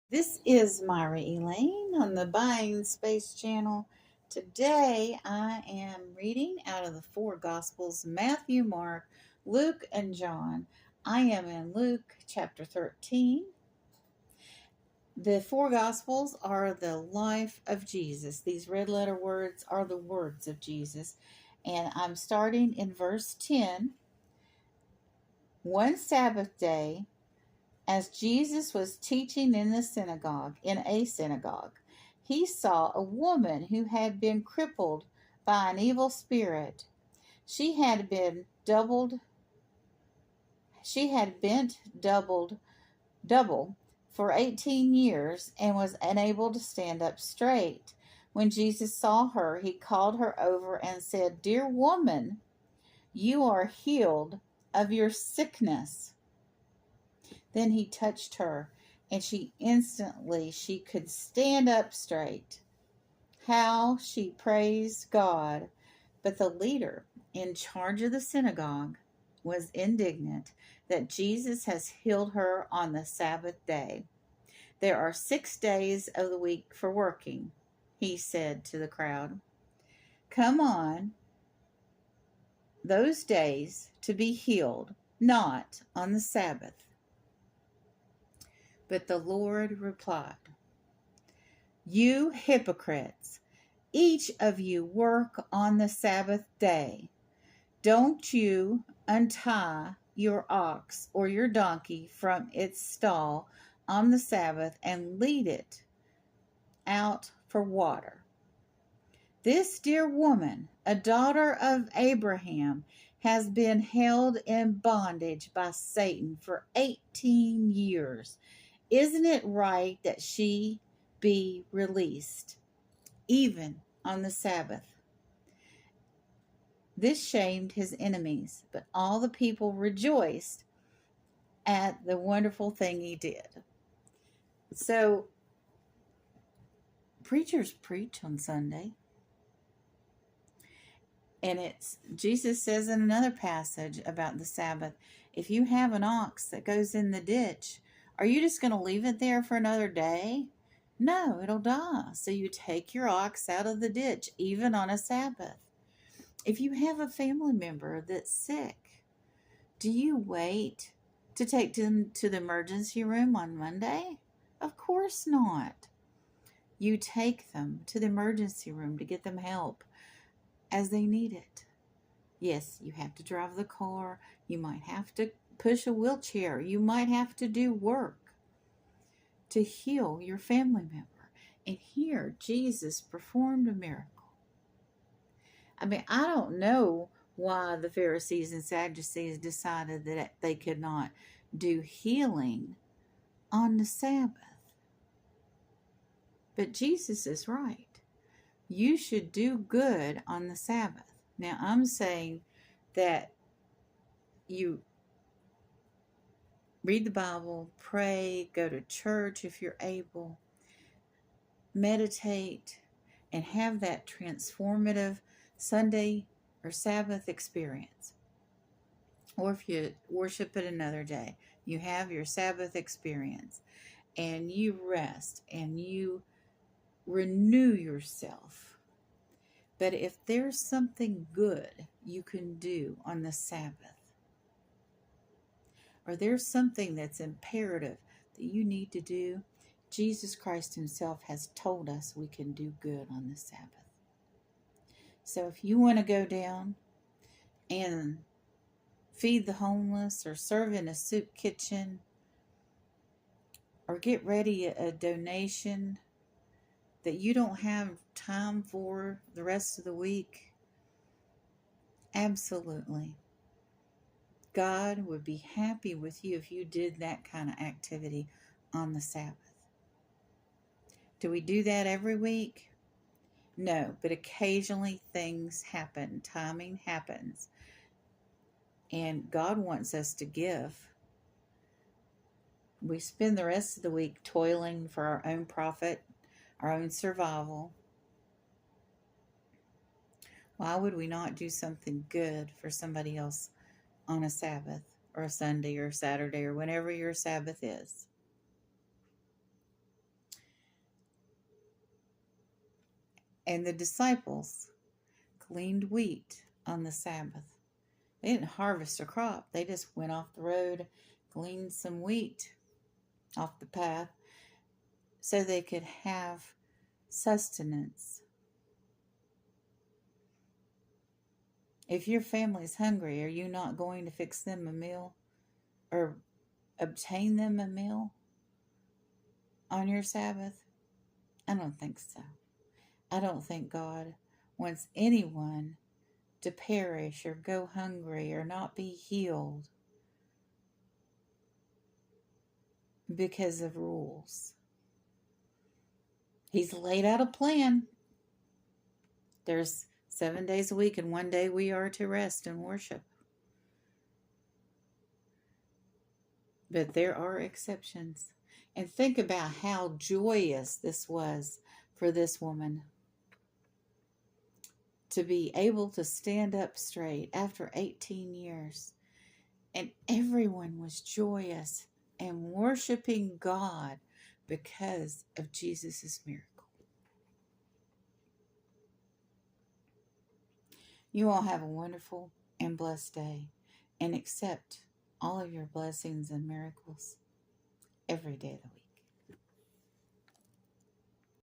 This is Myra Elaine on the Buying Space channel. Today I am reading out of the four Gospels: Matthew, Mark, Luke, and John. I am in Luke chapter 13. The four Gospels are the life of Jesus. These red letter words are the words of Jesus. And I'm starting in verse 10. One Sabbath day, as Jesus was teaching in a synagogue, he saw a woman who had been crippled by an evil spirit. She had been doubled, she had bent double for 18 years and was unable to stand up straight. When Jesus saw her, he called her over and said, "Dear woman, you are healed of your sickness." Then he touched her, and she could stand up straight. How she praised God. But the leader in charge of the synagogue was indignant that Jesus has healed her on the Sabbath day. There are 6 days of the week for working, he said to the crowd. Come on those days to be healed, not on the Sabbath. But the Lord replied, "You hypocrites, each of you work on the Sabbath day. Don't you untie your ox or your donkey from its stall on the Sabbath and lead it out for water. This dear woman, a daughter of Abraham, has been held in bondage by Satan for 18 years. Isn't it right that she be released, even on the Sabbath?" This shamed his enemies, but all the people rejoiced at the wonderful thing he did. So, preachers preach on Sunday. And it's Jesus says in another passage about the Sabbath, if you have an ox that goes in the ditch, are you just going to leave it there for another day? No, it'll die. So you take your ox out of the ditch, even on a Sabbath. If you have a family member that's sick, do you wait to take them to the emergency room on Monday? Of course not. You take them to the emergency room to get them help as they need it. Yes, you have to drive the car. You might have to push a wheelchair. You might have to do work to heal your family member. And here, Jesus performed a miracle. I don't know why the Pharisees and Sadducees decided that they could not do healing on the Sabbath. But Jesus is right. You should do good on the Sabbath. Now, I'm saying that you read the Bible, pray, go to church if you're able, meditate, and have that transformative Sunday or Sabbath experience. Or if you worship it another day, you have your Sabbath experience and you rest and you renew yourself. But if there's something good you can do on the Sabbath, or there's something that's imperative that you need to do, Jesus Christ himself has told us we can do good on the Sabbath. So if you want to go down and feed the homeless or serve in a soup kitchen or get ready a donation that you don't have time for the rest of the week, absolutely. God would be happy with you if you did that kind of activity on the Sabbath. Do we do that every week? No, but occasionally things happen. Timing happens. And God wants us to give. We spend the rest of the week toiling for our own profit, our own survival. Why would we not do something good for somebody else on a Sabbath or a Sunday or Saturday or whenever your Sabbath is? And the disciples gleaned wheat on the Sabbath. They didn't harvest a crop. They just went off the road, gleaned some wheat off the path so they could have sustenance. If your family's hungry, are you not going to fix them a meal or obtain them a meal on your Sabbath? I don't think so. I don't think God wants anyone to perish or go hungry or not be healed because of rules. He's laid out a plan. There's 7 days a week, and one day we are to rest and worship. But there are exceptions. And think about how joyous this was for this woman to be able to stand up straight after 18 years. And everyone was joyous and worshiping God because of Jesus' miracle. You all have a wonderful and blessed day, and accept all of your blessings and miracles every day of the week.